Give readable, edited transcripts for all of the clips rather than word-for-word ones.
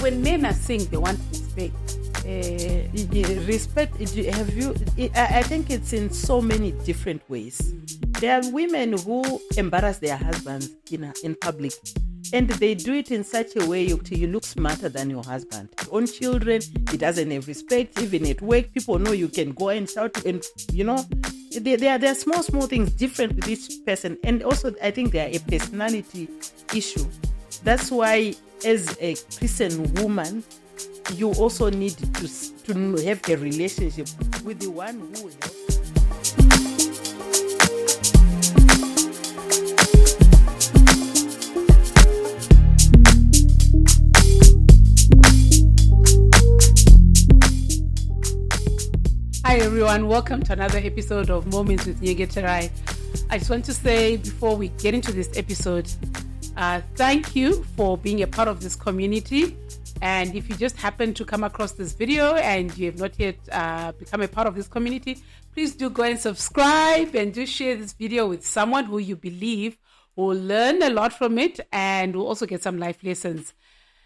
when men are saying they want respect, I think it's in so many different ways. There are women who embarrass their husbands in public, and they do it in such a way you look smarter than your husband. Your own children, he doesn't have respect. Even at work, people know you can go and shout, and there are small things different with each person. And also, I think they are a personality issue. That's why, as a Christian woman, you also need to have a relationship with the one who helps. Hi everyone, welcome to another episode of Moments with Nyengeterai. I just want to say before we get into this episode, thank you for being a part of this community. And if you just happen to come across this video and you have not yet become a part of this community, please do go and subscribe and do share this video with someone who you believe will learn a lot from it and will also get some life lessons.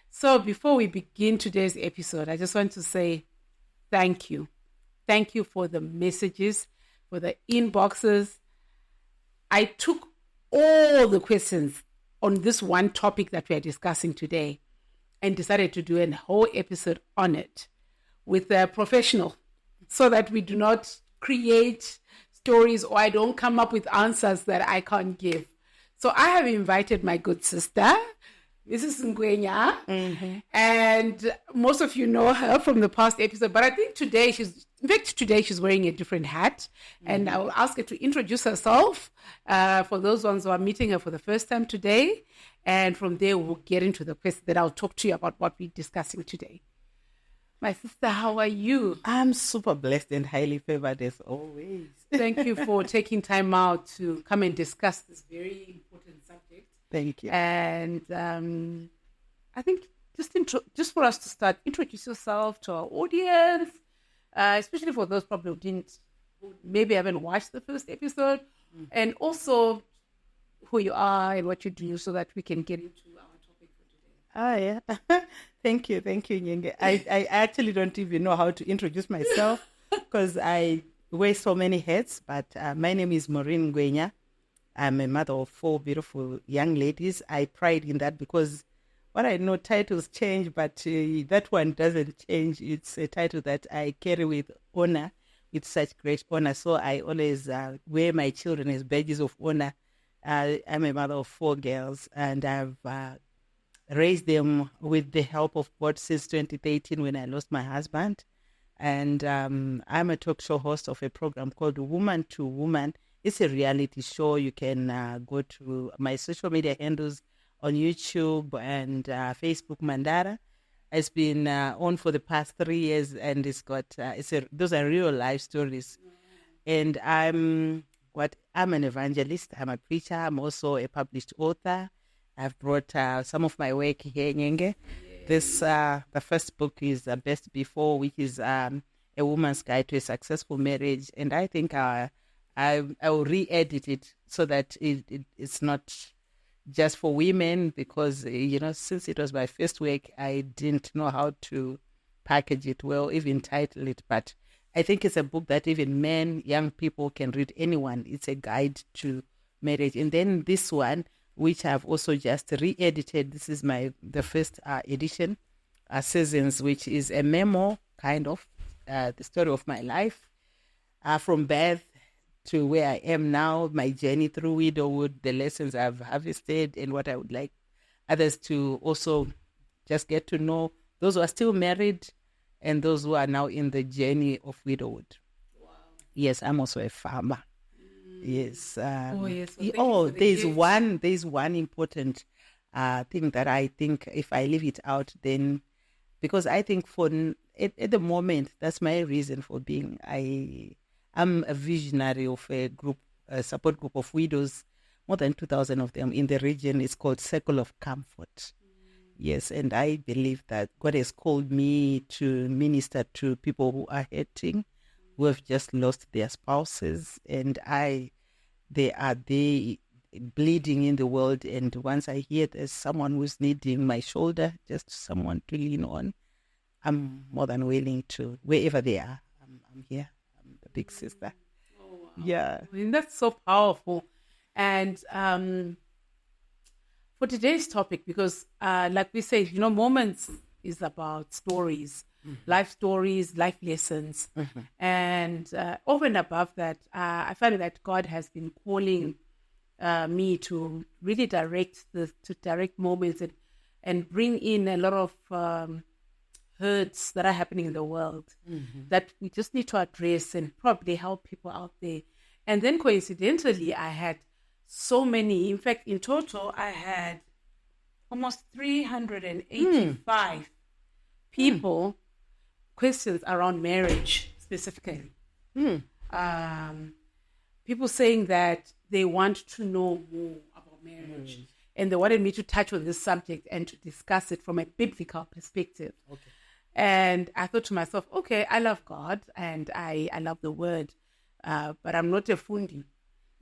So before we begin today's episode, I just want to say thank you. Thank you for the messages, for the inboxes. I took all the questions on this one topic that we are discussing today and decided to do a whole episode on it with a professional so that we do not create stories or I don't come up with answers that I can't give. So I have invited my good sister, Mrs. Ngwenya, and most of you know her from the past episode, but I think today she's wearing a different hat, and I will ask her to introduce herself for those ones who are meeting her for the first time today, and from there we'll get into the question that I'll talk to you about what we're discussing today. My sister, how are you? I'm super blessed and highly favored as always. Thank you for taking time out to come and discuss this very important subject. Thank you. And I think just for us to start, introduce yourself to our audience, especially for those probably who maybe haven't watched the first episode, and also who you are and what you do so that we can get into our topic for today. Oh, yeah. Thank you, Nyenge. I actually don't even know how to introduce myself because I wear so many hats, but my name is Maureen Ngwenya. I'm a mother of 4 beautiful young ladies. I pride in that because what I know, titles change, but that one doesn't change. It's a title that I carry with honor, with such great honor. So I always wear my children as badges of honor. I'm a mother of 4 girls, and I've raised them with the help of God since 2013 when I lost my husband. And I'm a talk show host of a program called Woman to Woman. It's a reality show. You can go to my social media handles on YouTube and Facebook, Mandara. It's been on for the past 3 years, and it's got those are real life stories. And I'm an evangelist. I'm a preacher. I'm also a published author. I've brought some of my work here, Nyenge. This the first book is Best Before, which is a woman's guide to a successful marriage, and I think I will re-edit it so that it's not just for women because, since it was my first work, I didn't know how to package it well, even title it. But I think it's a book that even men, young people can read, anyone. It's a guide to marriage. And then this one, which I've also just re-edited, this is the first edition, Seasons, which is a memo, kind of, the story of my life, from birth to where I am now, my journey through widowhood, the lessons I've harvested, and what I would like others to also just get to know, those who are still married and those who are now in the journey of widowhood. Wow. Yes, I'm also a farmer. Yes. There's one important thing that I think if I leave it out, then, because I think at the moment, that's my reason for being, I'm a visionary of a support group of widows, more than 2,000 of them in the region. It's called Circle of Comfort. Yes, and I believe that God has called me to minister to people who are hurting, who have just lost their spouses, and they are bleeding in the world, and once I hear there's someone who's needing my shoulder, just someone to lean on, I'm more than willing to, wherever they are, I'm here. I'm the big sister. Oh, wow. Yeah. I mean, that's so powerful. And for today's topic, because like we say, Moments is about stories, life lessons. And over and above that, I find that God has been calling me to really direct moments and bring in a lot of hurts that are happening in the world that we just need to address and probably help people out there. And then coincidentally, I had so many. In fact, in total, I had almost 385 people, questions around marriage specifically. People saying that they want to know more about marriage. And they wanted me to touch on this subject and to discuss it from a biblical perspective. Okay. And I thought to myself, okay, I love God and I love the word, but I'm not a fundi.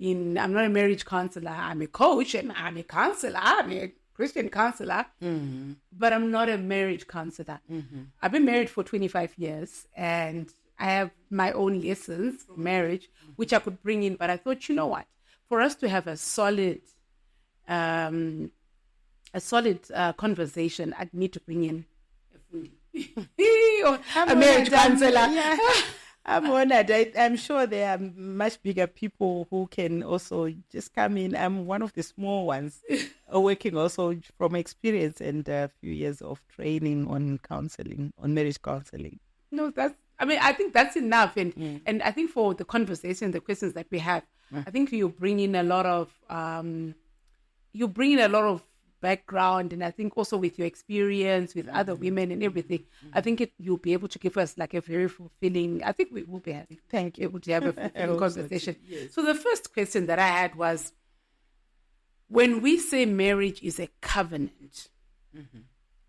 I'm not a marriage counselor. I'm a coach and I'm a counselor. I'm a Christian counselor, but I'm not a marriage counselor. I've been married for 25 years and I have my own lessons from marriage, which I could bring in. But I thought, you know what? For us to have a solid conversation, I'd need to bring in a fundi. A marriage counselor. Yeah. I'm honored. I'm sure there are much bigger people who can also just come in. I'm one of the small ones, working also from experience and a few years of training on counseling, on marriage counseling. No, I think that's enough. And I think for the conversation, the questions that we have, I think you bring in a lot of background, and I think also with your experience with other women and everything, I think you'll be able to give us like a very fulfilling. I think we will be able to have a fulfilling conversation. Yes. So the first question that I had was, when we say marriage is a covenant,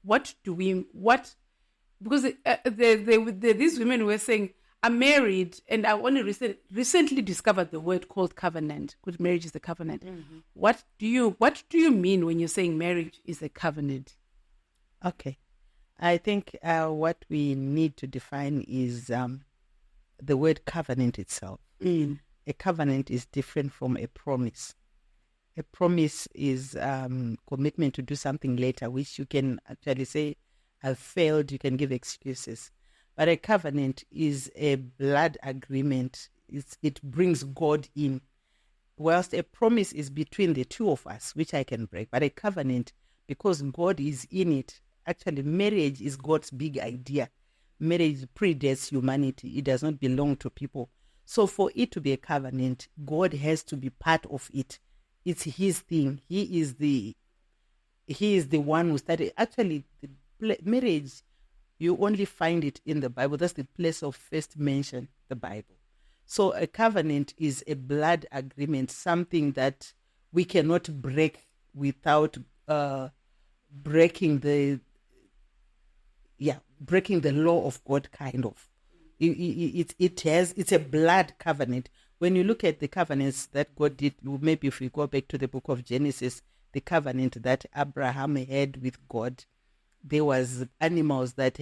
what do we? Because these women were saying, I'm married, and I only recently discovered the word called covenant. Because marriage is a covenant. What do you mean when you're saying marriage is a covenant? Okay, I think what we need to define is the word covenant itself. A covenant is different from a promise. A promise is commitment to do something later, which you can actually say, I've failed. You can give excuses. But a covenant is a blood agreement. It brings God in. Whilst a promise is between the two of us, which I can break. But a covenant, because God is in it, actually marriage is God's big idea. Marriage predates humanity. It does not belong to people. So for it to be a covenant, God has to be part of it. It's his thing. He is the one who started. Actually, marriage, you only find it in the Bible. That's the place of first mention, the Bible. So a covenant is a blood agreement, something that we cannot break without breaking the law of God, kind of. It's a blood covenant. When you look at the covenants that God did, maybe if we go back to the book of Genesis, the covenant that Abraham had with God, there was animals that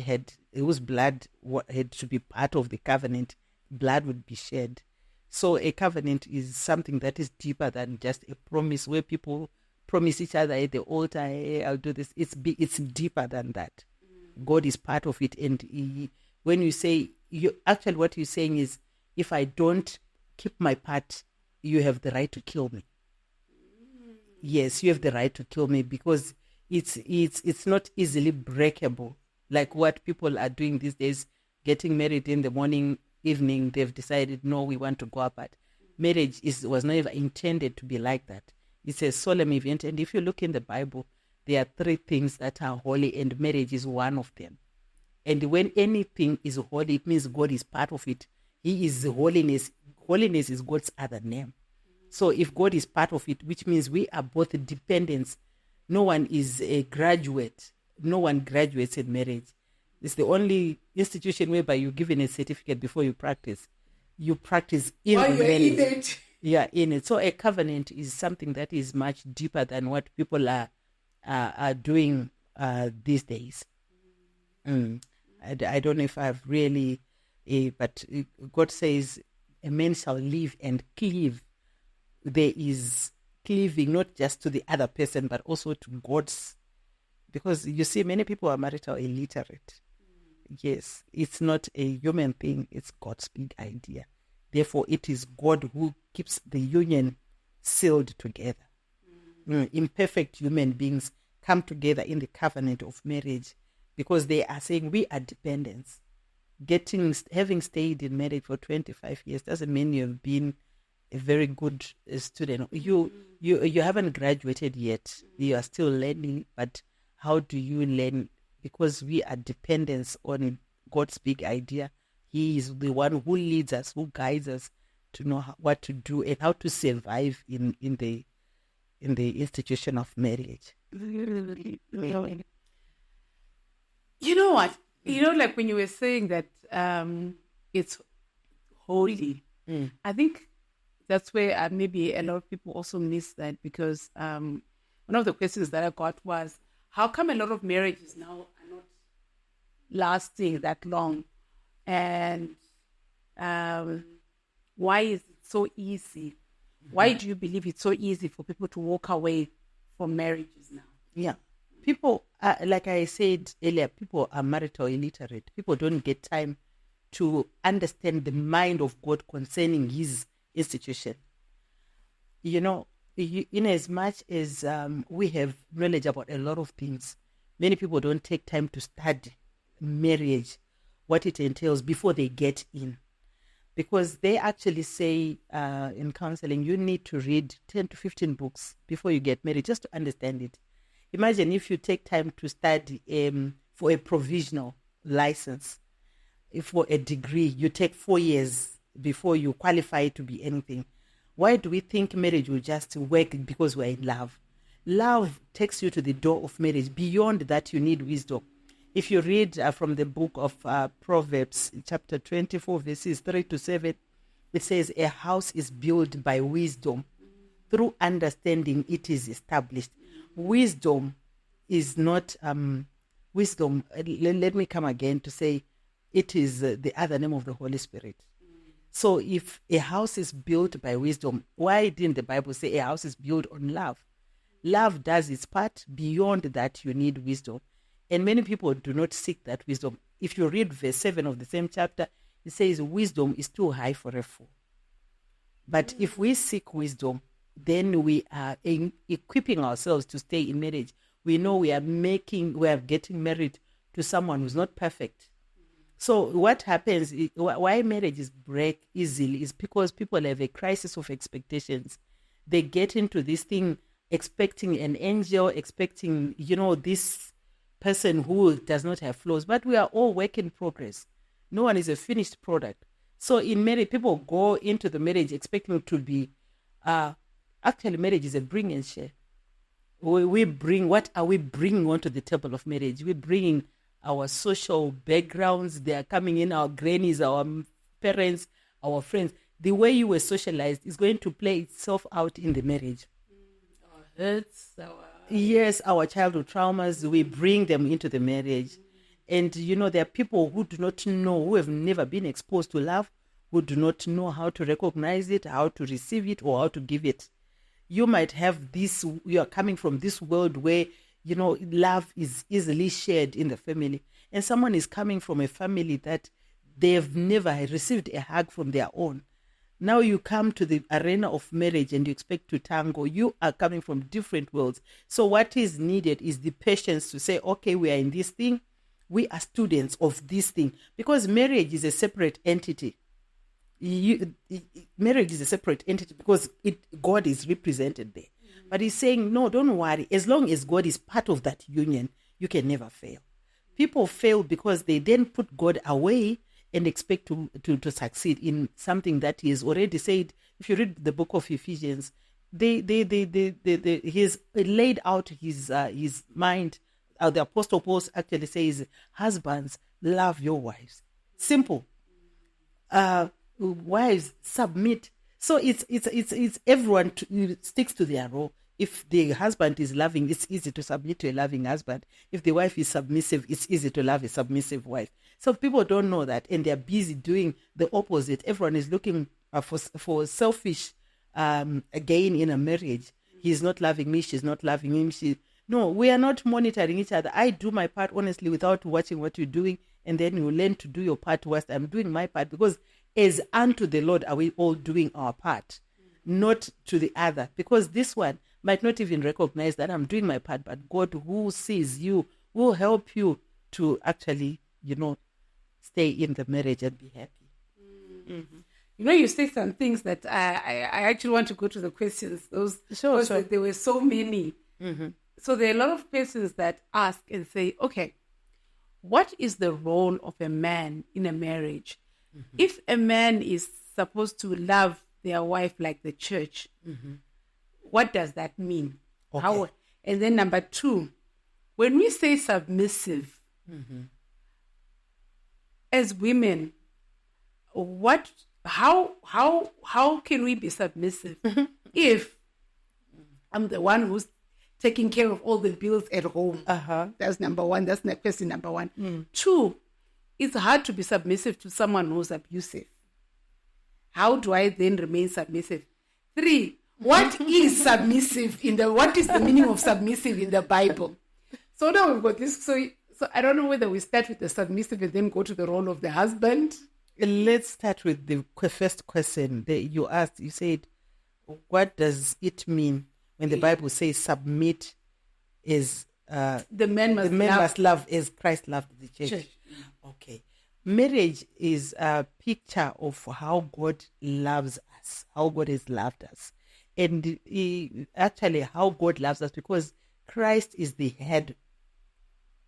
whose blood had to be part of the covenant. Blood would be shed. So a covenant is something that is deeper than just a promise where people promise each other at the altar, hey, I'll do this. It's deeper than that. God is part of it. And when you say, what you're saying is, if I don't keep my part, you have the right to kill me. Yes, you have the right to kill me, because it's not easily breakable, like what people are doing these days, getting married in the morning, evening, they've decided, no, we want to go apart. Marriage was never intended to be like that. It's a solemn event, and if you look in the Bible, there are 3 things that are holy, and marriage is one of them. And when anything is holy, it means God is part of it. He is holiness. Holiness is God's other name. So if God is part of it, which means we are both dependents. No one is a graduate. No one graduates in marriage. It's the only institution whereby you're given a certificate before you practice. You practice in marriage. you are in it. So a covenant is something that is much deeper than what people are doing these days. I don't know if I've really, but God says a man shall live and cleave. There is cleaving not just to the other person, but also to God's. Because you see, many people are marital illiterate. Yes, it's not a human thing, it's God's big idea. Therefore, it is God who keeps the union sealed together. Imperfect human beings come together in the covenant of marriage because they are saying we are dependents. Having stayed in marriage for 25 years doesn't mean you've been a very good student. You haven't graduated yet. You are still learning, but how do you learn? Because we are dependents on God's big idea. He is the one who leads us, who guides us to know what to do and how to survive in the institution of marriage. You know what? Like when you were saying that it's holy, I think that's where maybe a lot of people also miss that, because one of the questions that I got was, how come a lot of marriages now are not lasting that long? And why is it so easy? Why do you believe it's so easy for people to walk away from marriages now? Yeah. People, like I said earlier, people are marital illiterate. People don't get time to understand the mind of God concerning his institution. In as much as we have knowledge about a lot of things, many people don't take time to study marriage, what it entails before they get in. Because they actually say in counseling, you need to read 10 to 15 books before you get married, just to understand it. Imagine if you take time to study for a provisional license, for a degree, you take 4 years before you qualify to be anything. Why do we think marriage will just work because we're in love? Love takes you to the door of marriage. Beyond that, you need wisdom. If you read from the book of Proverbs, chapter 24, verses 3 to 7, it says, a house is built by wisdom. Through understanding, it is established. Wisdom is not, wisdom, let me come again to say, it is the other name of the Holy Spirit. So if a house is built by wisdom, why didn't the Bible say a house is built on love? Love does its part. Beyond that, you need wisdom. And many people do not seek that wisdom. If you read verse 7 of the same chapter, it says wisdom is too high for a fool. But if we seek wisdom, then we are equipping ourselves to stay in marriage. We know we are getting married to someone who's not perfect. So what happens, why marriages break easily is because people have a crisis of expectations. They get into this thing expecting an angel, expecting, this person who does not have flaws. But we are all work in progress. No one is a finished product. So in marriage, people go into the marriage expecting to be, actually marriage is a bring and share. What are we bringing onto the table of marriage? We're bringing our social backgrounds. They are coming in, our grannies, our parents, our friends. The way you were socialized is going to play itself out in the marriage. Our hurts, Yes, our childhood traumas, we bring them into the marriage. And, there are people who do not know, who have never been exposed to love, who do not know how to recognize it, how to receive it, or how to give it. You might have this, you are coming from this world where, love is easily shared in the family. And someone is coming from a family that they have never received a hug from their own. Now you come to the arena of marriage and you expect to tango. You are coming from different worlds. So what is needed is the patience to say, okay, we are in this thing. We are students of this thing. Because marriage is a separate entity. Marriage is a separate entity because God is represented there. But he's saying, no, don't worry. As long as God is part of that union, you can never fail. People fail because they then put God away and expect to succeed in something that he has already said. If you read the book of Ephesians, he's laid out his mind. The Apostle Paul actually says, husbands, love your wives. Simple. Wives, submit. So it's everyone sticks to their role. If the husband is loving, it's easy to submit to a loving husband. If the wife is submissive, it's easy to love a submissive wife. So people don't know that, and they're busy doing the opposite. Everyone is looking for selfish gain in a marriage. He's not loving me, she's not loving him. No, we are not monitoring each other. I do my part honestly without watching what you're doing, and then you learn to do your part whilst I'm doing my part, because as unto the Lord are we all doing our part, not to the other, because this one might not even recognize that I'm doing my part, but God, who sees you, will help you to actually, stay in the marriage and be happy. Mm-hmm. You say some things that I actually want to go to the questions. Sure. There were so many. Mm-hmm. So there are a lot of questions that ask and say, okay, what is the role of a man in a marriage? Mm-hmm. If a man is supposed to love their wife like the church, mm-hmm. what does that mean? Okay. And then number 2, when we say submissive, mm-hmm. as women, how can we be submissive if I'm the one who's taking care of all the bills at home? That's number 1. That's question number 1. 2, it's hard to be submissive to someone who's abusive. How do I then remain submissive? 3, what is submissive what is the meaning of submissive in the Bible? So now we've got this. So I don't know whether we start with the submissive and then go to the role of the husband. Let's start with the first question that you asked. You said, what does it mean when the Bible says submit is the man must love as Christ loved the church? Okay. Marriage is a picture of how God loves us, how God has loved us. And actually how God loves us, because Christ is the head,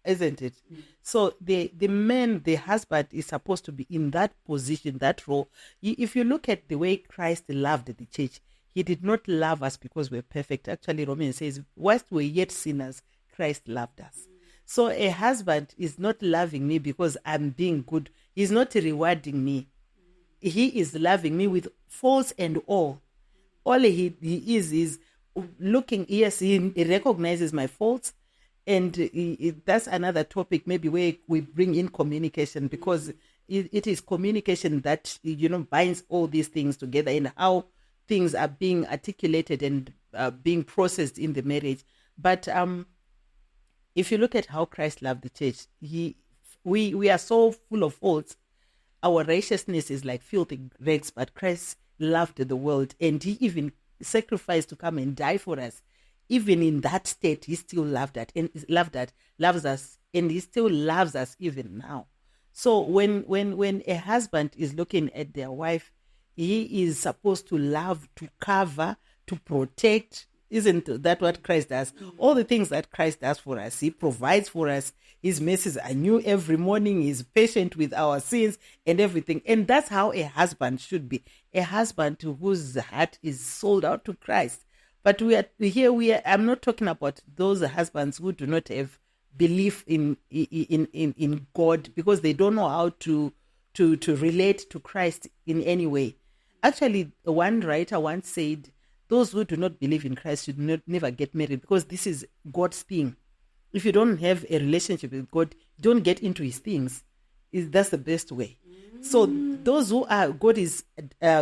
isn't it? So the man, the husband, is supposed to be in that position, that role. If you look at the way Christ loved the church, he did not love us because we're perfect. Actually, Romans says, whilst we're yet sinners, Christ loved us. So a husband is not loving me because I'm being good. He's not rewarding me. He is loving me with faults and all. All he is looking, yes, he recognizes my faults. And that's another topic maybe where we bring in communication, because it is communication that, binds all these things together, and how things are being articulated and being processed in the marriage. But if you look at how Christ loved the church, we are so full of faults. Our righteousness is like filthy rags, but Christ loved the world, and he even sacrificed to come and die for us. Even in that state, he still loves us, and he still loves us even now. So when a husband is looking at their wife, he is supposed to love, to cover, to protect. Isn't that what Christ does? All the things that Christ does for us, he provides for us. His mercies are new every morning. He's patient with our sins and everything. And that's how a husband should be. A husband whose heart is sold out to Christ. But I'm not talking about those husbands who do not have belief in God, because they don't know how to relate to Christ in any way. Actually, one writer once said, those who do not believe in Christ should never get married, because this is God's thing. If you don't have a relationship with God, don't get into his things. That's the best way. So those who God is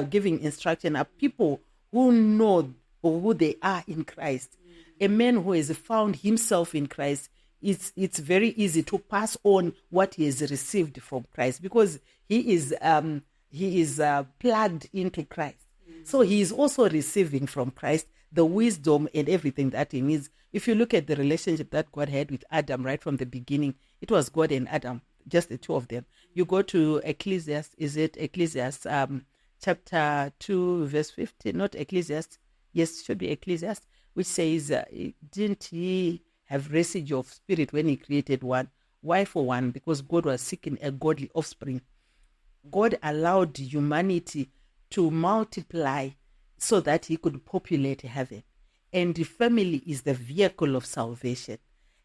giving instruction are people who know who they are in Christ. A man who has found himself in Christ, it's very easy to pass on what he has received from Christ, because he is plugged into Christ. So he is also receiving from Christ the wisdom and everything that he needs. If you look at the relationship that God had with Adam right from the beginning, it was God and Adam, just the two of them. You go to Ecclesiastes, chapter 2, verse 15, not Ecclesiastes, yes, it should be Ecclesiastes, which says, didn't he have residue of spirit when he created one? Why for one? Because God was seeking a godly offspring. God allowed humanity to multiply so that he could populate heaven. And the family is the vehicle of salvation.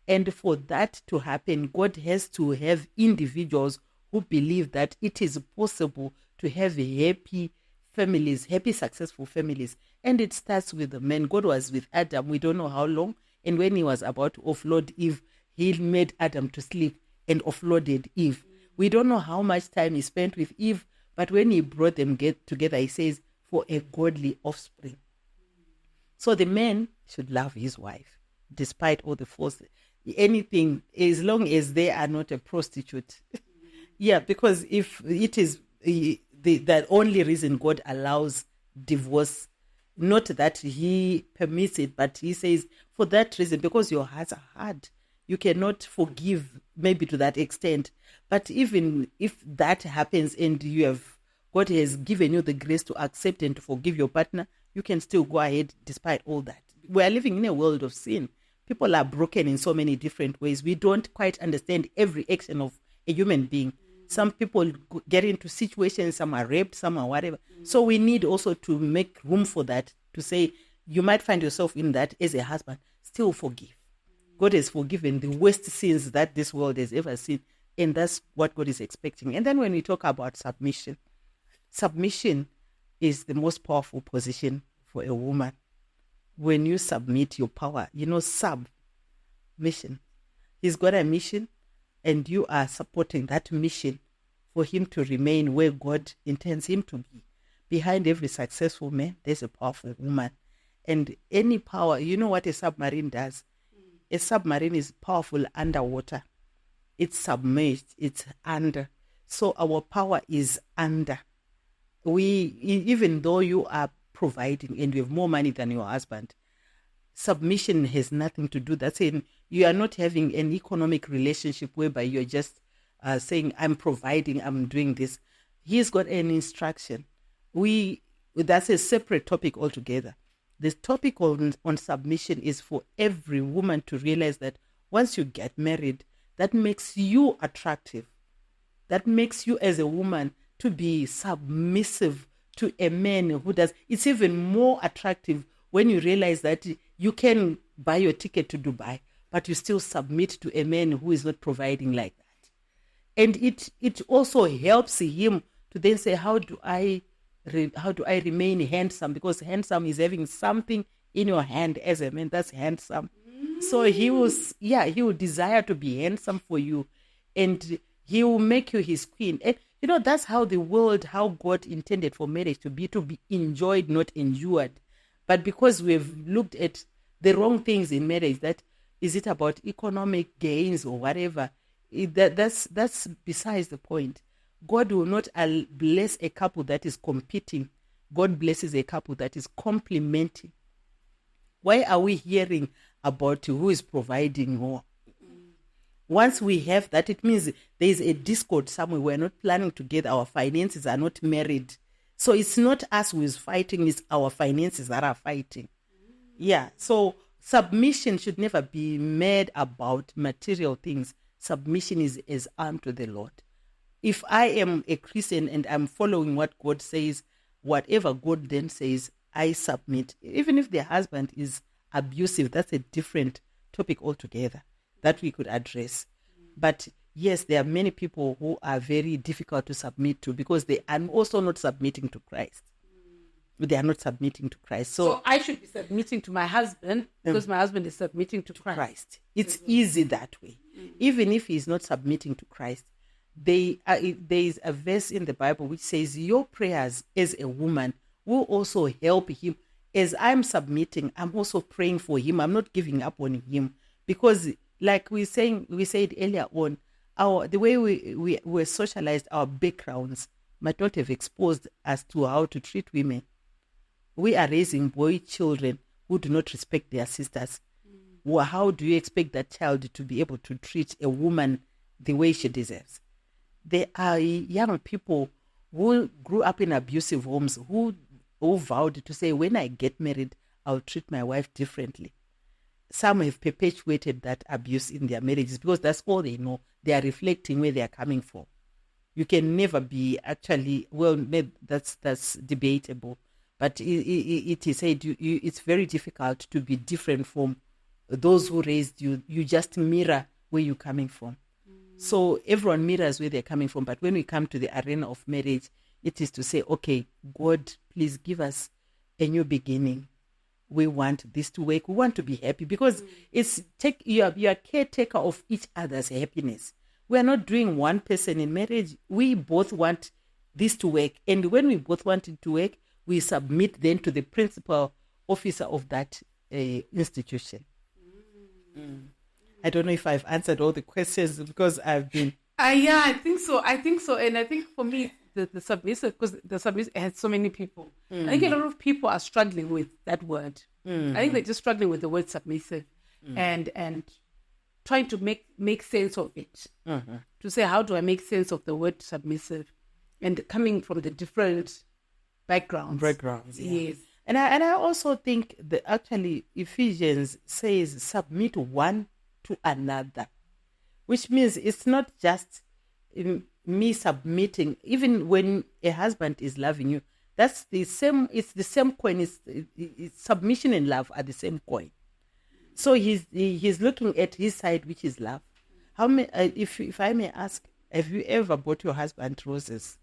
And for that to happen, God has to have individuals who believe that it is possible to have a happy families, happy, successful families. And it starts with the man. God was with Adam, we don't know how long. And when he was about to offload Eve, he made Adam to sleep and offloaded Eve. We don't know how much time he spent with Eve, but when he brought them together, he says, for a godly offspring. So the man should love his wife, despite all the force, anything, as long as they are not a prostitute. Yeah, because if it is the only reason God allows divorce, not that he permits it, but he says, for that reason, because your hearts are hard, you cannot forgive maybe to that extent. But even if that happens and God has given you the grace to accept and to forgive your partner, you can still go ahead despite all that. We are living in a world of sin. People are broken in so many different ways. We don't quite understand every action of a human being. Some people get into situations, some are raped, some are whatever. So we need also to make room for that, to say, you might find yourself in that as a husband, still forgive. God has forgiven the worst sins that this world has ever seen, and that's what God is expecting. And then when we talk about submission is the most powerful position for a woman. When you submit your power, submission. He's got a mission, and you are supporting that mission for him to remain where God intends him to be. Behind every successful man, there's a powerful woman. And any power, you know what a submarine does? A submarine is powerful underwater. It's submerged, it's under. So our power is under. Even though you are providing and you have more money than your husband, submission has nothing to do. That's saying you are not having an economic relationship whereby you're just saying, I'm providing, I'm doing this. He's got an instruction. That's a separate topic altogether. This topic on submission is for every woman to realize that once you get married, that makes you attractive. That makes you as a woman to be submissive to a man who does. It's even more attractive when you realize that you can buy your ticket to Dubai, but you still submit to a man who is not providing like that. And it also helps him to then say, how do I remain handsome? Because handsome is having something in your hand as a man. That's handsome. So he will desire to be handsome for you, and he will make you his queen. And that's how how God intended for marriage to be enjoyed, not endured. But because we've looked at the wrong things in marriage, that is it about economic gains or whatever, that's besides the point. God will not bless a couple that is competing. God blesses a couple that is complementing. Why are we hearing about who is providing more? Once we have that, it means there is a discord somewhere. We're not planning together. Our finances are not married. So it's not us who is fighting, it's our finances that are fighting. Yeah, so submission should never be made about material things. Submission is unto the Lord. If I am a Christian and I'm following what God says, whatever God then says, I submit. Even if the husband is abusive, that's a different topic altogether that we could address. But yes, there are many people who are very difficult to submit to because they are also not submitting to Christ. They are not submitting to Christ. So I should be submitting to my husband because my husband is submitting to Christ. It's easy that way. Even if he's not submitting to Christ, there is a verse in the Bible which says your prayers as a woman will also help him. As I'm submitting, I'm also praying for him. I'm not giving up on him because, like we said earlier on, the way we were socialized, our backgrounds might not have exposed us to how to treat women. We are raising boy children who do not respect their sisters. Well, how do you expect that child to be able to treat a woman the way she deserves? There are young people who grew up in abusive homes who vowed to say, when I get married, I'll treat my wife differently. Some have perpetuated that abuse in their marriages because that's all they know. They are reflecting where they are coming from. You can never be actually, well, that's debatable. But it is said it's very difficult to be different from those who raised you. You just mirror where you're coming from. So everyone mirrors where they're coming from. But when we come to the arena of marriage, It is to say, okay, God, please give us a new beginning. We want this to work. We want to be happy, because you are caretaker of each other's happiness. We are not doing one person in marriage. We both want this to work. And when we both want it to work, we submit then to the principal officer of that institution. I don't know if I've answered all the questions, because I've been... Yeah, I think so. And I think for me, the submissive, because the submissive has so many people. I think a lot of people are struggling with that word. I think they're just struggling with the word submissive and trying to make sense of it. To say, how do I make sense of the word submissive? And coming from the different backgrounds. Yes. And I also think that actually Ephesians says submit one to another, which means it's not just me submitting. Even when a husband is loving you, that's the same. It's the same coin. It's submission and love are the same coin. So he's looking at his side, which is love. How many? If I may ask, have you ever bought your husband roses?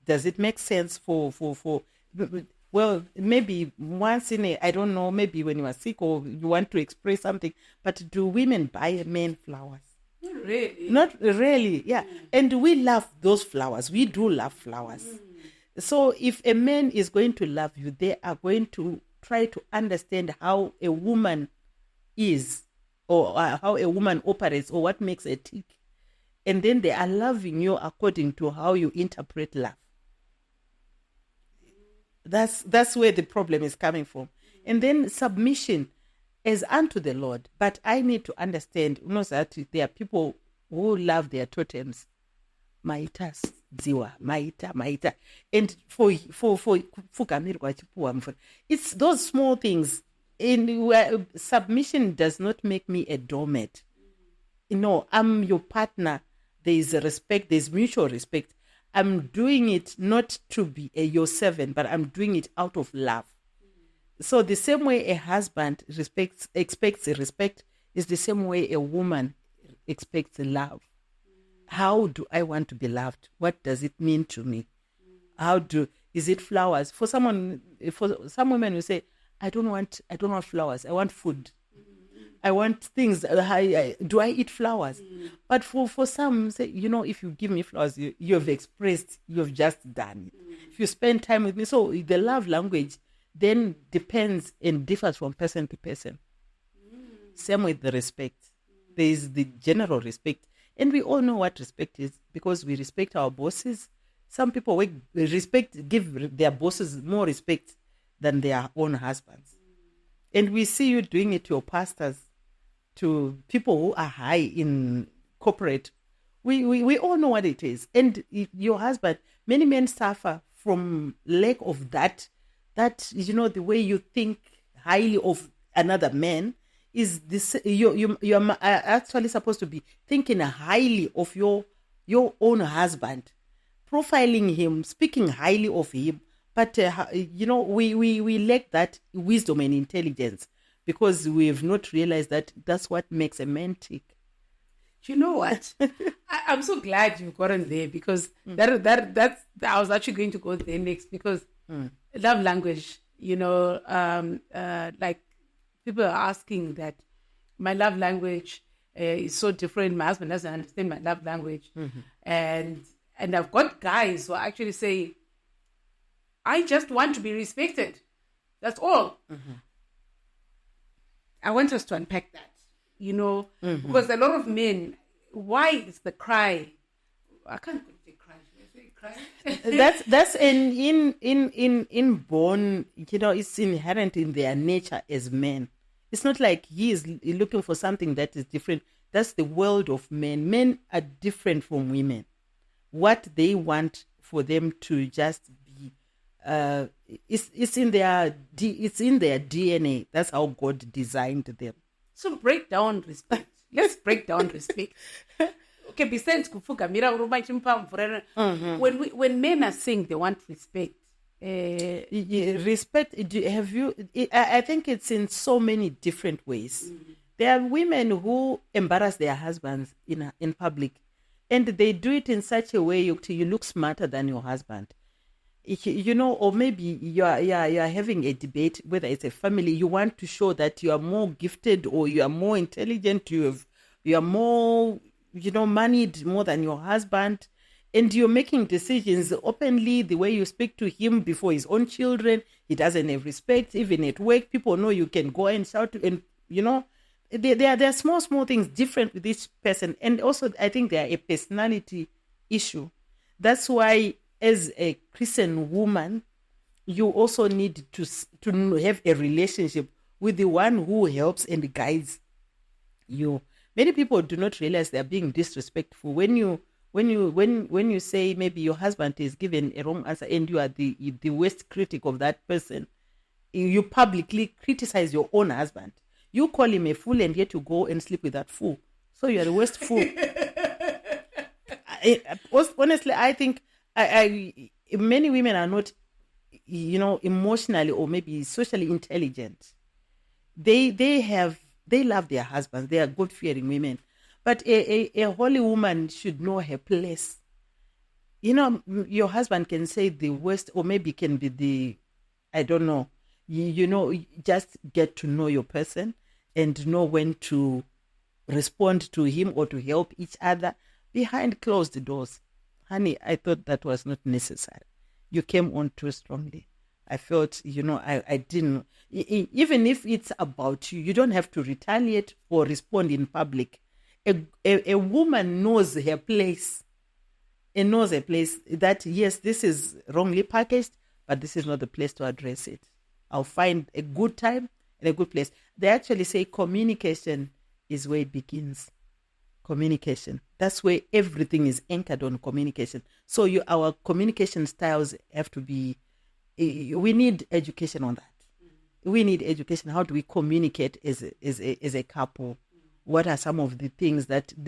Does it make sense for well, maybe once in I don't know, maybe when you are sick or you want to express something, but do women buy a man flowers? Not really, yeah. And we love those flowers. We do love flowers. So if a man is going to love you, they are going to try to understand how a woman is, or how a woman operates, or what makes her tick. And then they are loving you according to how you interpret love. That's where the problem is coming from. And then submission is unto the Lord. But I need to understand, that there are people who love their totems. Maita, ziwa, maita. And for it's those small things. And submission does not make me a doormat. I'm your partner. There is a respect. There's mutual respect. I'm doing it not to be your servant, but I'm doing it out of love. So the same way a husband expects respect is the same way a woman expects love. How do I want to be loved? What does it mean to me? Is it flowers? For some women who say, I don't want flowers. I want food. I want things. Do I eat flowers? But for some, say, if you give me flowers, you have expressed, you have just done it. If you spend time with me, so the love language then depends and differs from person to person. Same with the respect. There is the general respect, and we all know what respect is because we respect our bosses. Some people give their bosses more respect than their own husbands, and we see you doing it to your pastors, to people who are high in corporate. We all know what it is. And if your husband, many men suffer from lack of that, the way you think highly of another man is this. You're actually supposed to be thinking highly of your own husband, profiling him, speaking highly of him. But, we lack that wisdom and intelligence, because we have not realized that that's what makes a man tick. You know what? I'm so glad you've gotten there, because that's I was actually going to go there next, because love language, like people are asking that my love language is so different. My husband doesn't understand my love language. And I've got guys who actually say, I just want to be respected. That's all. I want us to unpack that, because a lot of men, why is the cry? I can't put the cry. Should I say cry? That's an inborn, it's inherent in their nature as men. It's not like he is looking for something that is different. That's the world of men. Men are different from women. What they want for them to just be, it's in their DNA. That's how God designed them. So break down respect. Let's break down respect. Okay, besides when men are saying they want respect, respect. Have you? I think it's in so many different ways. There are women who embarrass their husbands in public. And they do it in such a way you look smarter than your husband. Or maybe you are having a debate, whether it's a family, you want to show that you are more gifted or you are more intelligent, you are more, moneyed more than your husband, and you're making decisions openly, the way you speak to him before his own children. He doesn't have respect. Even at work, people know you can go and shout, and there are small things different with each person. And also, I think there are a personality issue. That's why, as a Christian woman, you also need to have a relationship with the one who helps and guides you. Many people do not realize they are being disrespectful when you say maybe your husband is given a wrong answer and you are the worst critic of that person. You publicly criticize your own husband. You call him a fool, and yet you go and sleep with that fool. So you are the worst fool. Honestly, I think many women are not, emotionally or maybe socially intelligent. They love their husbands. They are God-fearing women. But a holy woman should know her place. Your husband can say the worst, or maybe can be I don't know. Just get to know your person and know when to respond to him or to help each other behind closed doors. Honey, I thought that was not necessary. You came on too strongly. I felt, I didn't. Even if it's about you, you don't have to retaliate or respond in public. A woman knows her place. And knows a place that, yes, this is wrongly packaged, but this is not the place to address it. I'll find a good time and a good place. They actually say communication is where it begins. Communication. That's where everything is anchored on communication. So our communication styles have to be, we need education on that. We need education. How do we communicate as a couple? What are some of the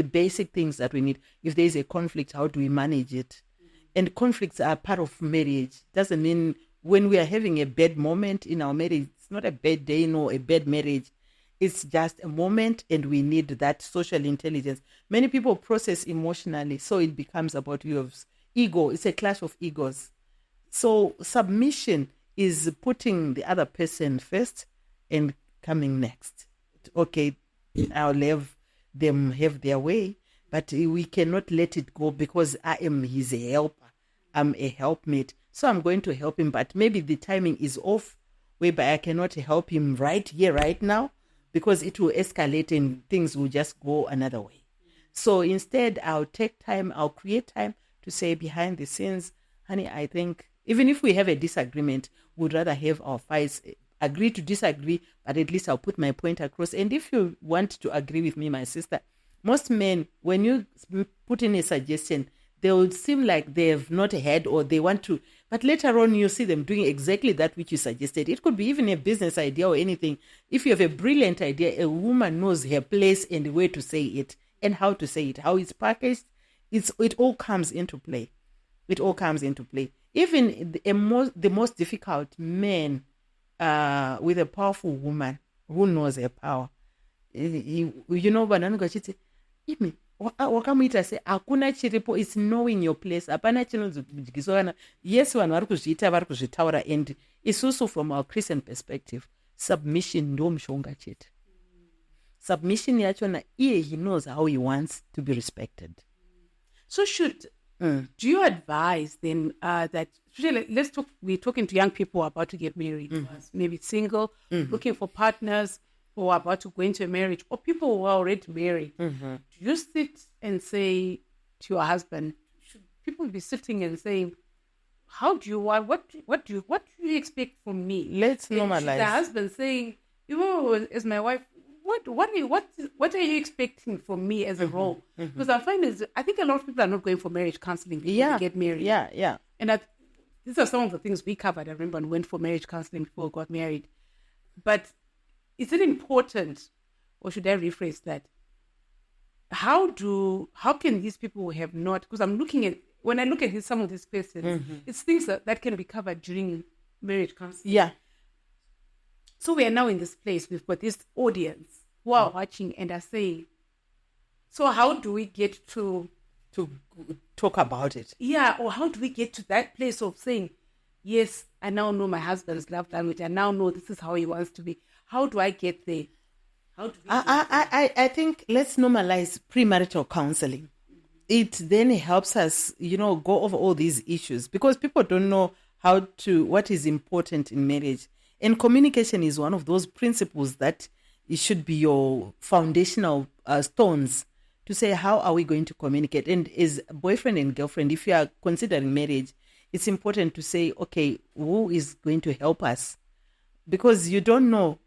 basic things that we need? If there is a conflict, how do we manage it? And conflicts are part of marriage. Doesn't mean when we are having a bad moment in our marriage, it's not a bad day, nor a bad marriage. It's just a moment, and we need that social intelligence. Many people process emotionally, so it becomes about your ego. It's a clash of egos. So submission is putting the other person first and coming next. Okay, I'll have them have their way, but we cannot let it go because I am his helper. I'm a helpmate. So I'm going to help him, but maybe the timing is off, whereby I cannot help him right here, right now, because it will escalate and things will just go another way. So instead, I'll take time, I'll create time to say behind the scenes, honey, I think even if we have a disagreement, we'd rather have our fights, agree to disagree, but at least I'll put my point across. And if you want to agree with me, my sister, most men, when you put in a suggestion, they will seem like they have not heard or they want to, but later on you see them doing exactly that which you suggested. It could be even a business idea or anything. If you have a brilliant idea, a woman knows her place and where to say it and how to say it, how it's packaged. It all comes into play. It all comes into play. Even the most difficult man with a powerful woman who knows her power. Banana gachiti, imi wakamuita se hakuna chiripo, is knowing your place. Hapana chinozojikiswa. Yes, vanhu vari kuzviita vari kuzvitaura, and isusu from our Christian perspective, submission ndo mushonga chete. Submission yachona, he knows how he wants to be respected. So do you advise then that, we're talking to young people who are about to get married, maybe single, looking for partners who are about to go into a marriage, or people who are already married. Do you sit and say to your husband, should people be sitting and saying, what do you expect from me? Let's normalize. The husband saying, as my wife, what are you expecting from me as a role? Because I think a lot of people are not going for marriage counseling before they get married. Yeah. And these are some of the things we covered. I remember and went for marriage counseling before I got married. But is it important, or should I rephrase that? How can these people who have not, because when I look at some of these questions, it's things that can be covered during marriage counseling. Yeah. So we are now in this place, we've got this audience who are watching and are saying, so how do we get to talk about it. Yeah, or how do we get to that place of saying, yes, I now know my husband's love language. I now know this is how he wants to be. How do I get there? How do we I think let's normalize premarital counseling. It then helps us, go over all these issues because people don't know what is important in marriage. And communication is one of those principles that it should be your foundational stones to say, how are we going to communicate? And as boyfriend and girlfriend, if you are considering marriage, it's important to say, okay, who is going to help us? Because you don't know.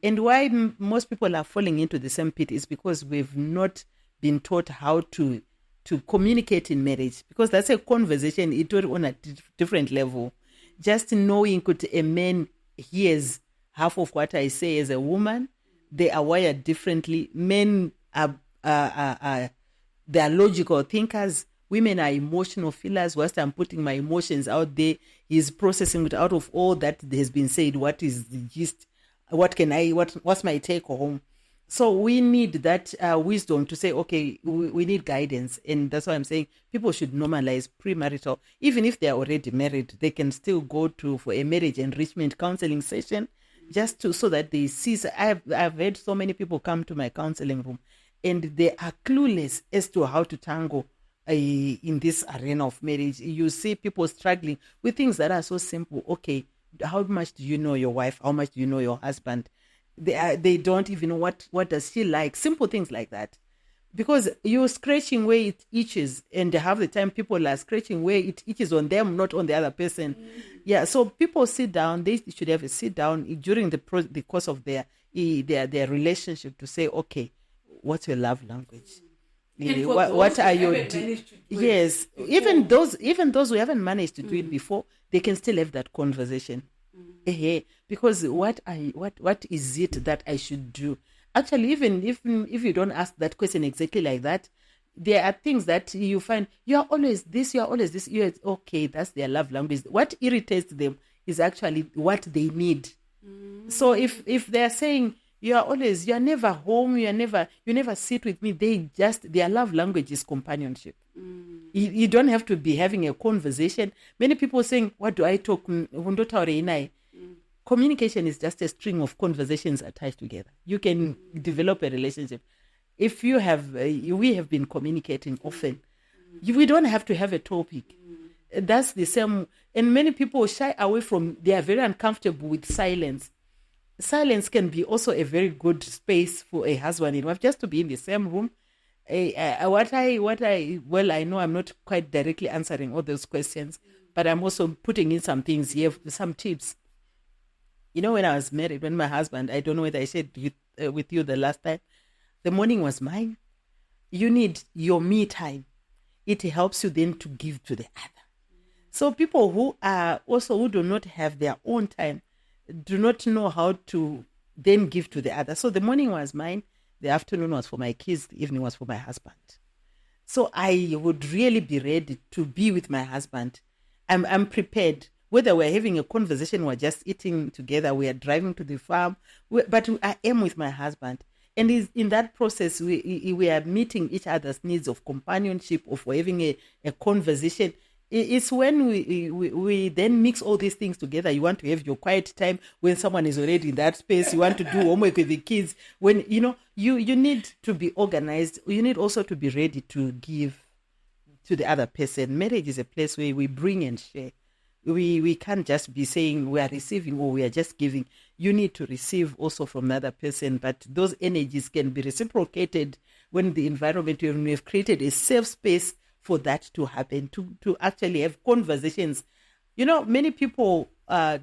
And why most people are falling into the same pit is because we've not been taught how to communicate in marriage. Because that's a conversation, it on a different level. Just knowing could a man hears half of what I say as a woman, they are wired differently. Men are they are logical thinkers. Women are emotional feelers. Whilst I'm putting my emotions out there, he's processing it out of all that has been said. What is the gist? What's my take home? So we need that wisdom to say, okay, we need guidance. And that's why I'm saying people should normalize premarital. Even if they're already married, they can still go for a marriage enrichment counseling session so that they see. I've had so many people come to my counseling room and they are clueless as to how to tango in this arena of marriage. You see people struggling with things that are so simple. Okay, how much do you know your wife? How much do you know your husband? They don't even know what does she like. Simple things like that. Because you're scratching where it itches, and half the time people are scratching where it itches on them, not on the other person. Yeah, so people sit down. They should have a sit down during the course of their relationship to say, okay, what's your love language? What are your yes? Even those who haven't managed to do it before, they can still have that conversation. Because what is it that I should do? Actually, even if you don't ask that question exactly like that, there are things that you find you are always this. Okay, that's their love language. What irritates them is actually what they need. So if they are saying you are never home, you never sit with me, their love language is companionship. You don't have to be having a conversation. Many people saying, what do I talk? Communication is just a string of conversations attached together. You can develop a relationship. If we have been communicating often, we don't have to have a topic. That's the same. And many people shy away from, they are very uncomfortable with silence. Silence can be also a very good space for a husband and wife just to be in the same room. I know I'm not quite directly answering all those questions, but I'm also putting in some things here, some tips. When I was married, when my husband, I don't know whether I said with you the last time, the morning was mine. You need your me time. It helps you then to give to the other. So people who do not have their own time do not know how to then give to the other. So the morning was mine, the afternoon was for my kids, the evening was for my husband. So I would really be ready to be with my husband. I'm prepared. Whether we're having a conversation, we're just eating together, we are driving to the farm, but I am with my husband. And in that process, we are meeting each other's needs of companionship, of having a conversation. It's when we then mix all these things together. You want to have your quiet time when someone is already in that space. You want to do homework with the kids. When, you need to be organized. You need also to be ready to give to the other person. Marriage is a place where we bring and share. We can't just be saying we are receiving or we are just giving. You need to receive also from the other person, but those energies can be reciprocated when the environment, when we have created a safe space for that to happen, to actually have conversations. Many people, what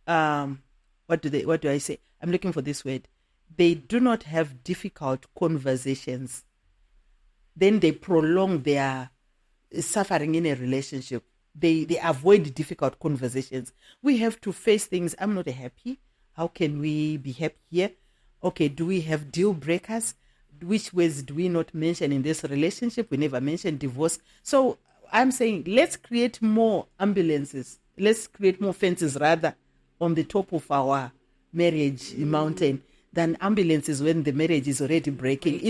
do I say? I'm looking for this word. They do not have difficult conversations. Then they prolong their suffering in a relationship. They avoid difficult conversations. We have to face things. I'm not happy. How can we be happy here? Okay, do we have deal breakers? Which ways do we not mention in this relationship? We never mention divorce. So I'm saying let's create more ambulances. Let's create more fences rather on the top of our marriage mountain than ambulances when the marriage is already breaking.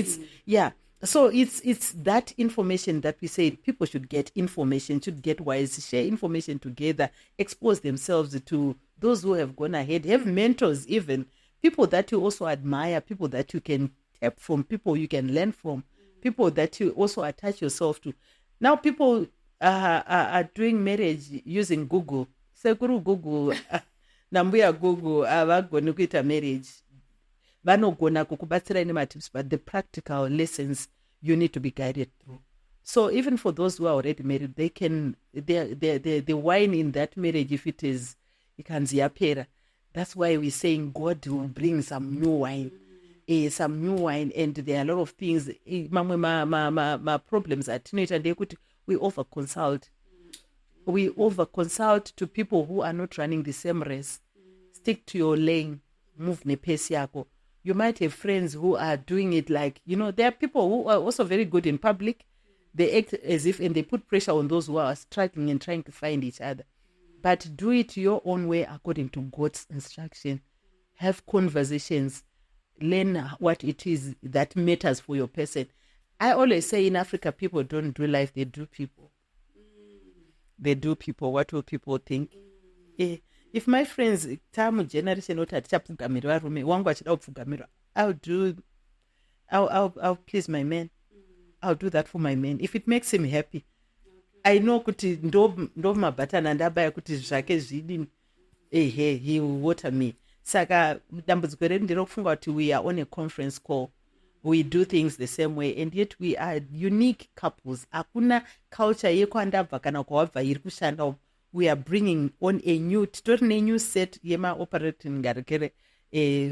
So it's that information that we say people should get information, should get wise, share information together, expose themselves to those who have gone ahead, have mentors, even people that you also admire, people that you can tap from, people you can learn from, people that you also attach yourself to. Now people are doing marriage using Google. Sekuru Google, nambuya Google, avagoni kuita marriage. Vanogona kukubatsira ine matips, but the practical lessons you need to be guided through. So even for those who are already married, they can the wine in that marriage, if it is ikanziyapera. That's why we're saying God will bring some new wine. Some new wine, and there are a lot of things. My problems are teenage, and we over consult. We over consult to people who are not running the same race. Stick to your lane. Move ne pace yako. You might have friends who are doing it like, there are people who are also very good in public. They act as if, and they put pressure on those who are struggling and trying to find each other. But do it your own way according to God's instruction. Have conversations. Learn what it is that matters for your person. I always say in Africa, people don't do life, they do people. They do people. What will people think? If my friends, time generation, I'll please my man. I'll do that for my man. If it makes him happy. I know kuti ndo mabatana ndabaya kuti zvake zvidini. He will water me. Saka dambudziko redu nderokufunga kuti we are on a conference call. We do things the same way, and yet we are unique couples. Hakuna culture yekwandabva kana kwawabva iri kushanda. We are bringing on a new set yema operating garekere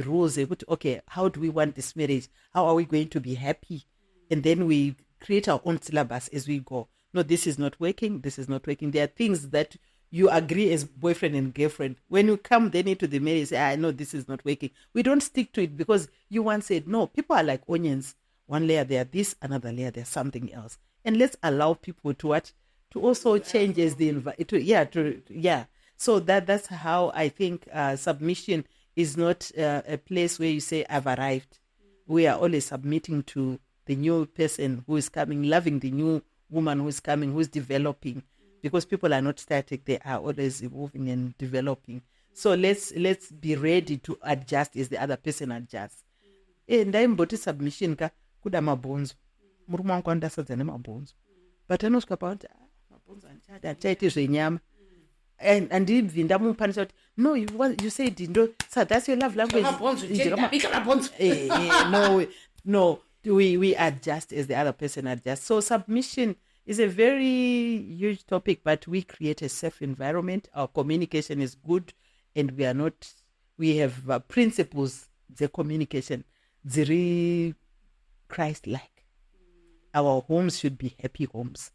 rules. Okay, how do we want this marriage? How are we going to be happy? And then we create our own syllabus as we go. No, this is not working. This is not working. There are things that you agree as boyfriend and girlfriend. When you come then into the marriage, say, I know this is not working. We don't stick to it because you once said, no, people are like onions. One layer they are this, another layer there's something else. And let's allow people to also change as the environment. So that's how I think submission is not a place where you say, I've arrived. We are always submitting to the new person who is coming, loving the new woman who is coming, who is developing. Because people are not static, they are always evolving and developing. So let's be ready to adjust as the other person adjusts. And I'm body submission ka kuda mabonzo. Murumu wangu andasadza nemabonzo. But anosvika pauti mabonzo anchaite zvenyama. And ibvi ndamupanisa kuti no, you said so that's your love language. No, we adjust as the other person adjusts. So submission is a very huge topic, but we create a safe environment. Our communication is good, and we have principles, the communication, very Christ-like. Our homes should be happy homes.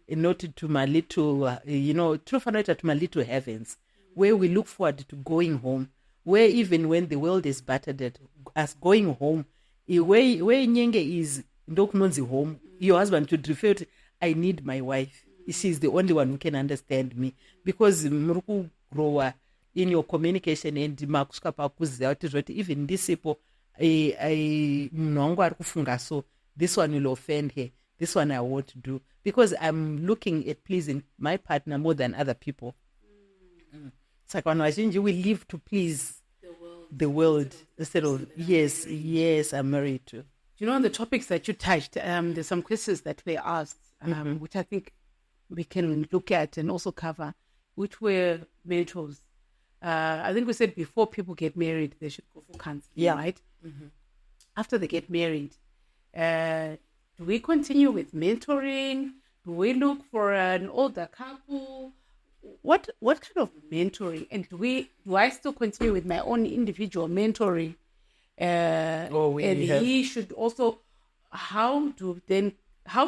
Not to my little, to my little heavens, where we look forward to going home, where even when the world is battered at us going home, where Nyenge is, home, your husband should refer to, I need my wife. She's the only one who can understand me. Because muruku grower in your communication and makuska pakuziva kuti even this people so this one will offend her. This one I won't do. Because I'm looking at pleasing my partner more than other people. So we live to please the world instead of yes, I'm married to. On the topics that you touched, there's some questions that were asked, which I think we can look at and also cover, which were mentors. I think we said before people get married, they should go for counseling, right? Mm-hmm. After they get married, do we continue with mentoring? Do we look for an older couple? What kind of mentoring? And do I still continue with my own individual mentoring? He should also, how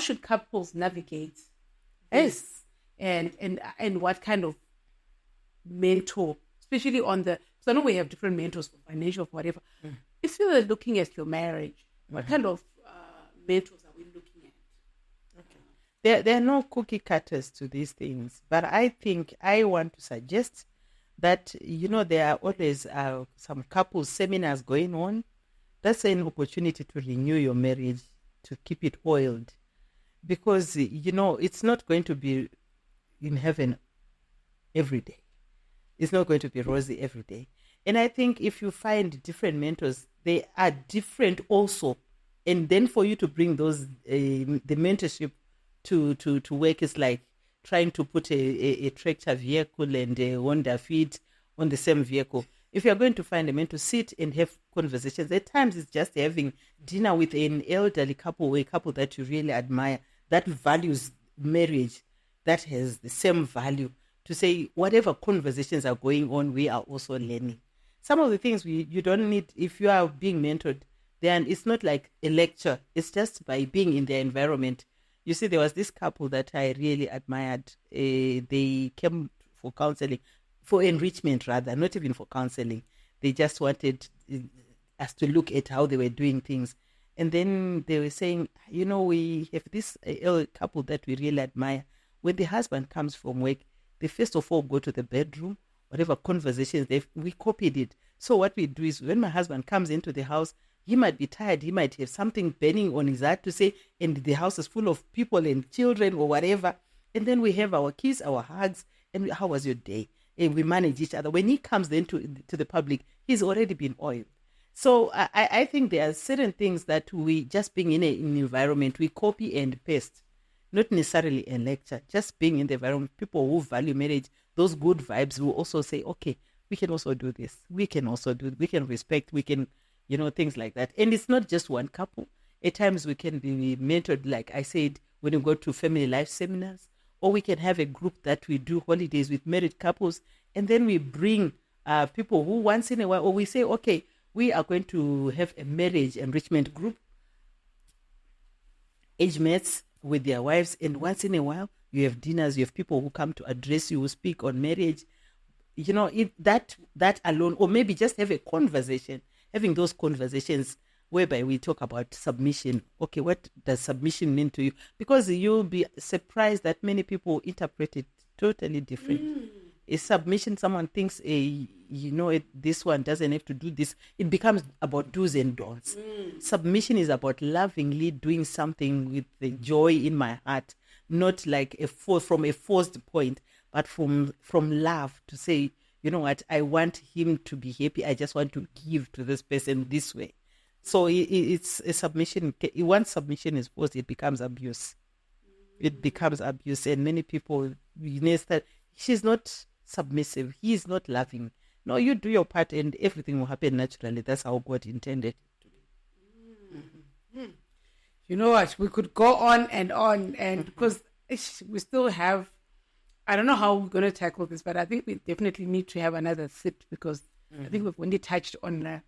should couples navigate this? And what kind of mentor, especially because I know we have different mentors for financial, for whatever. If you're looking at your marriage, what kind of mentors are we looking at? Okay. There are no cookie cutters to these things, but I think I want to suggest that, there are always some couples seminars going on. that's an opportunity to renew your marriage, to keep it oiled. Because, it's not going to be in heaven every day. It's not going to be rosy every day. And I think if you find different mentors, they are different also. And then for you to bring those, the mentorship to work is like trying to put a tractor vehicle and a Honda Fit on the same vehicle. If you're going to find a mentor, sit and have conversations. At times it's just having dinner with an elderly couple or a couple that you really admire, that values marriage, that has the same value, to say whatever conversations are going on, we are also learning. Some of the things you don't need, if you are being mentored, then it's not like a lecture. It's just by being in their environment. You see, there was this couple that I really admired. They came for counseling, for enrichment rather, not even for counseling. They just wanted us to look at how they were doing things. And then they were saying, we have this couple that we really admire. When the husband comes from work, they first of all go to the bedroom, whatever conversations we copied it. So what we do is when my husband comes into the house, he might be tired, he might have something burning on his heart to say, and the house is full of people and children or whatever. And then we have our kiss, our hugs, and how was your day? And we manage each other. When he comes then to the public, he's already been oiled. So I think there are certain things that we, just being in an environment, we copy and paste. Not necessarily a lecture, just being in the environment. People who value marriage, those good vibes will also say, okay, we can also do this. We can respect, we can, things like that. And it's not just one couple. At times we can be mentored, like I said, when you go to family life seminars, or we can have a group that we do holidays with married couples, and then we bring people who once in a while, or we say, okay, we are going to have a marriage enrichment group, age mates with their wives, and once in a while you have dinners, you have people who come to address you, who speak on marriage. That alone, or maybe just have a conversation, having those conversations whereby we talk about submission. Okay, what does submission mean to you? Because you'll be surprised that many people interpret it totally different. Is submission, someone thinks, this one doesn't have to do this. It becomes about do's and don'ts. Submission is about lovingly doing something with the joy in my heart, not like from a forced point, but from love, to say, you know what, I want him to be happy. I just want to give to this person this way. So it's a submission. Once submission is forced, it becomes abuse. It becomes abuse. And many people, that she's not submissive, he is not loving. No, you do your part and everything will happen naturally. That's how God intended it to be. You know what? We could go on, and because we still have, I don't know how we're going to tackle this, but I think we definitely need to have another sit, because I think we've only touched on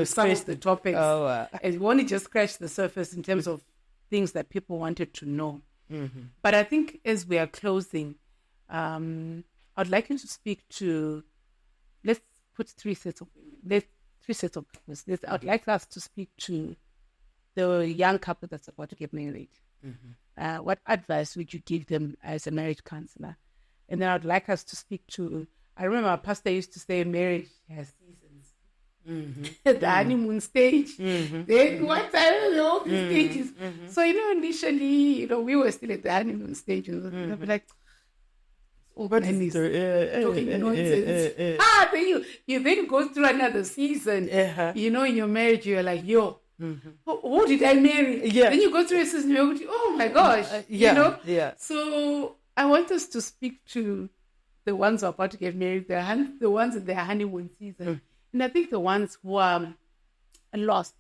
some of the topics. And we only just scratched the surface in terms of things that people wanted to know. But I think as we are closing, I'd like you to speak to, let's put three sets of couples. I'd like us to speak to the young couple that's about to get married. What advice would you give them as a marriage counselor? And then I'd like us to speak to, I remember our pastor used to say marriage has seasons. The honeymoon stage, then what time, all these stages. So, initially, we were still at the honeymoon stage, and they'd be like, what is talking nonsense. Then you then go through another season. In your marriage, you're like, who did I marry? Then you go through a season, you're like, oh my gosh. So I want us to speak to the ones who are about to get married, the ones in their honeymoon season. And I think the ones who are lost,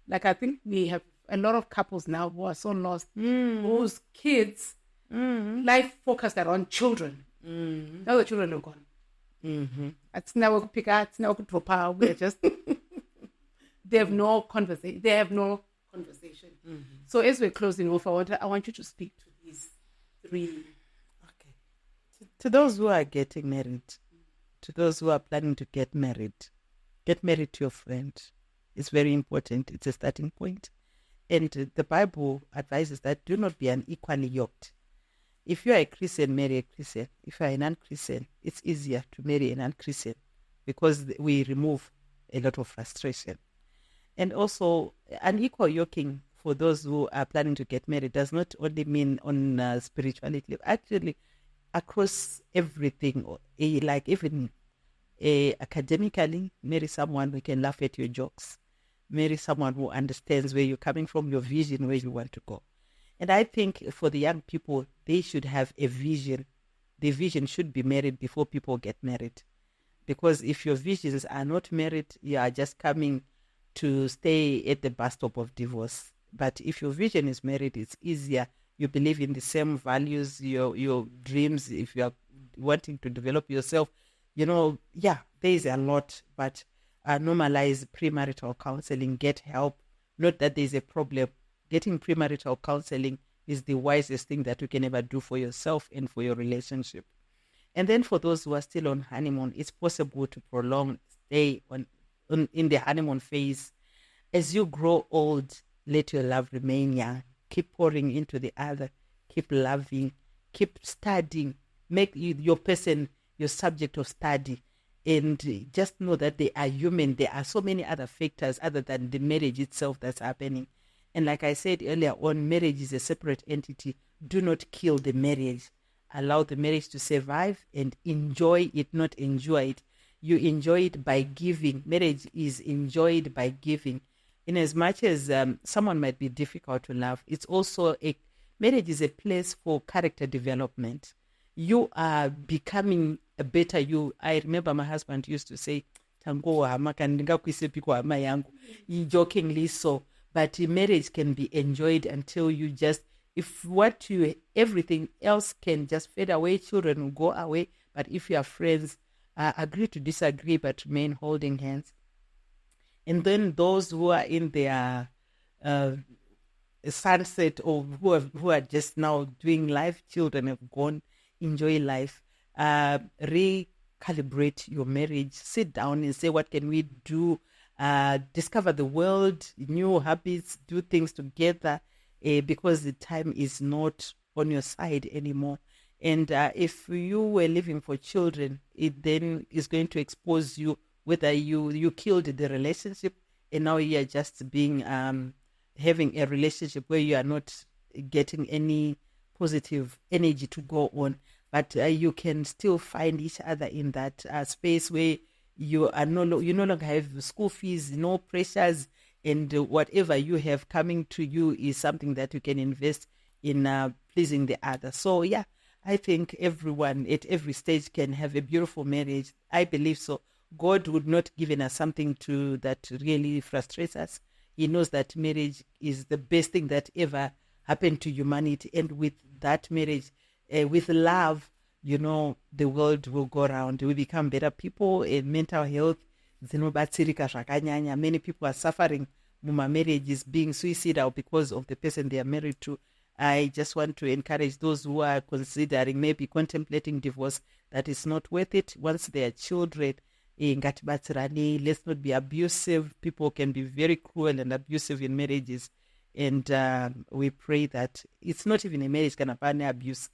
like I think we have a lot of couples now who are so lost, whose kids, life focused around children. Now the children are gone. It's now pick out, it's now drop out. We're just, they have no conversation. So as we're closing off, I want you to speak to these three. Okay. To those who are getting married, to those who are planning to get married to your friend. It's very important. It's a starting point. And the Bible advises that do not be unequally yoked. If you are a Christian, marry a Christian. If you are a non-Christian, it's easier to marry a non-Christian, because we remove a lot of frustration. And also, unequal yoking for those who are planning to get married does not only mean on spirituality, actually across everything, like even academically, marry someone who can laugh at your jokes, marry someone who understands where you're coming from, your vision, where you want to go. And I think for the young people, they should have a vision. The vision should be married before people get married. Because if your visions are not married, you are just coming to stay at the bus stop of divorce. But if your vision is married, it's easier. You believe in the same values, your dreams. If you are wanting to develop yourself, there is a lot. But normalize premarital counseling, get help. Not that there's a problem. Getting premarital counseling is the wisest thing that you can ever do for yourself and for your relationship. And then for those who are still on honeymoon, it's possible to prolong stay in the honeymoon phase. As you grow old, let your love remain young. Keep pouring into the other. Keep loving. Keep studying. Make your person your subject of study. And just know that they are human. There are so many other factors other than the marriage itself that's happening. And like I said earlier on, marriage is a separate entity. Do not kill the marriage. Allow the marriage to survive and enjoy it, not enjoy it. You enjoy it by giving. Marriage is enjoyed by giving. In as much as someone might be difficult to love, it's also marriage is a place for character development. You are becoming a better you. I remember my husband used to say, "Tango hama kandingakwise piko hama yangu," jokingly so. But marriage can be enjoyed until you just, everything else can just fade away, children will go away. But if you are friends, agree to disagree, but remain holding hands. And then those who are in their sunset, or who are just now doing life, children have gone, enjoy life. Recalibrate your marriage. Sit down and say, what can we do? Discover the world, new habits, do things together, because the time is not on your side anymore. And if you were living for children, it then is going to expose you, whether you killed the relationship and now you are just being having a relationship where you are not getting any positive energy to go on. But you can still find each other in that space where you no longer have school fees, no pressures, and whatever you have coming to you is something that you can invest in pleasing the other. So yeah, I think everyone at every stage can have a beautiful marriage. I believe so. God would not given us something that really frustrates us. He knows that marriage is the best thing that ever happened to humanity, and with that marriage, with love, the world will go around. We become better people. In mental health, many people are suffering. Marriage is being suicidal because of the person they are married to. I just want to encourage those who are considering, maybe contemplating divorce, that it's not worth it. Once they are children, let's not be abusive. People can be very cruel and abusive in marriages. And we pray that it's not even a marriage kind of abuse.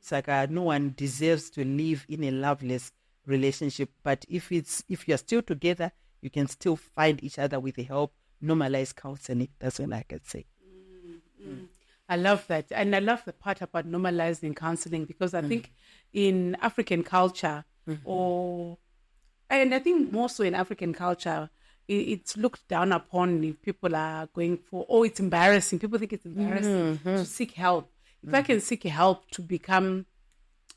Saka, no one deserves to live in a loveless relationship. But if you're still together, you can still find each other with the help. Normalize counseling. That's all I can say. I love that. And I love the part about normalizing counseling, because I think in African culture, and I think more so in African culture, it's looked down upon if people are going for, it's embarrassing. People think it's embarrassing to seek help. If I can seek help to become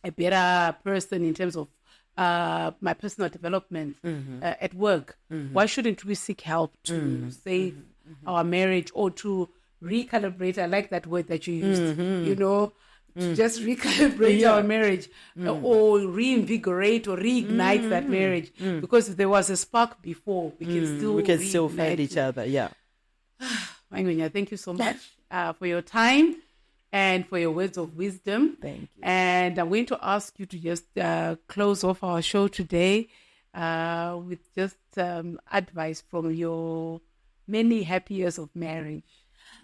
a better person in terms of my personal development at work, why shouldn't we seek help to save our marriage or to recalibrate? I like that word that you used, to just recalibrate our marriage, or reinvigorate or reignite that marriage. Because if there was a spark before, we can still find each other. Yeah. Ngwenya, thank you so much for your time and for your words of wisdom. Thank you. And I'm going to ask you to just close off our show today with just advice from your many happy years of marriage.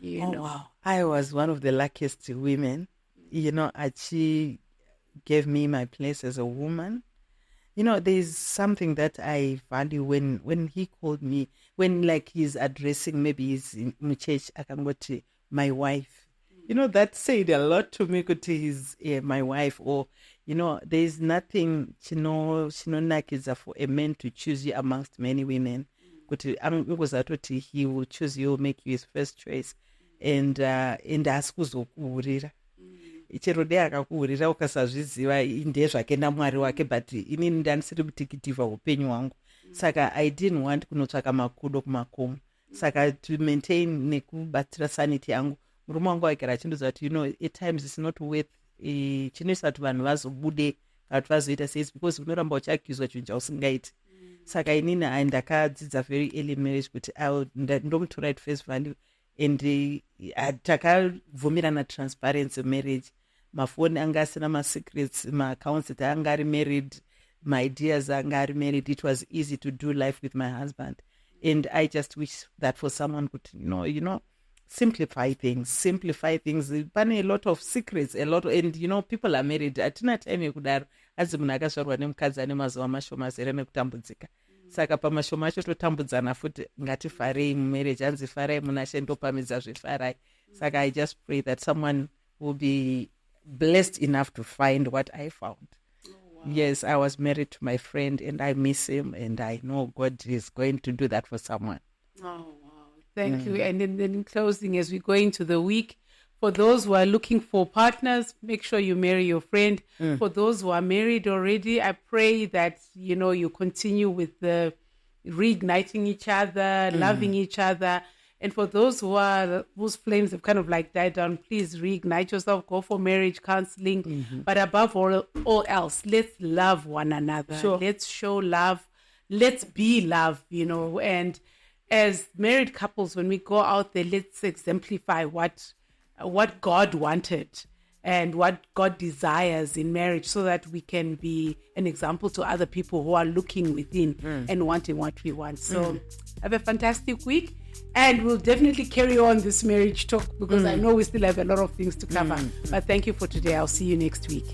Wow. I was one of the luckiest women. She gave me my place as a woman. there's something that I value when he called me, when like he's addressing, maybe he's in church, akangoti, my wife. That said a lot to me, kuti he's my wife, or, there's nothing, chinonakidza for a man to choose you amongst many women. Kuti amuzatoti he will choose you, make you his first choice, and asikuzokuurira. Chero dei akakuurira ukasazviziva ndezvake namwari wake, but inini ndanisiri kutikitivha upenyu hwangu. Saka I didn't want kunotsvaka makudo kumakomo. Saka to maintain nekubatsira sanity yangu, murume wangu agara achindoziva kuti at times it's not worth chinoisa kuti vanhu vazobude kana kuti vazoita seizvi, because unoramba uchiaccuswa chinhu chausingaiti. Saka inini ndakadzidza very early marriage kuti ndomutora at face value, and takabvumirana transparency marriage. Mafoni anga asina masecrets, maaccounts anga ari married, my ideas anga ari married. It was easy to do life with my husband, and I just wish that for someone could simplify things. Pane a lot of secrets, and people are married. Atina time yekudaro azi munhu akazvarwa nemukadzi ane mazuva mashoma azere nekutambudzika. Saka pamashoma acho totambudzana futi, ngatifarei mumarriage, anzi farai muna She ndopamidza zvefarai. Saka I just pray that someone will be blessed enough to find what I found. Oh, wow. Yes, I was married to my friend and I miss him, and I know God is going to do that for someone. Oh, wow. Thank you. And then in closing, as we go into the week, for those who are looking for partners, make sure you marry your friend. For those who are married already, I pray that, you continue with the reigniting each other, loving each other. And for those whose flames have kind of like died down, please reignite yourself, go for marriage counseling. But above all else, let's love one another. Sure. Let's show love. Let's be love, and as married couples, when we go out there, let's exemplify what God wanted and what God desires in marriage, so that we can be an example to other people who are looking within and wanting what we want. So have a fantastic week, and we'll definitely carry on this marriage talk, because I know we still have a lot of things to cover. But thank you for today. I'll see you next week.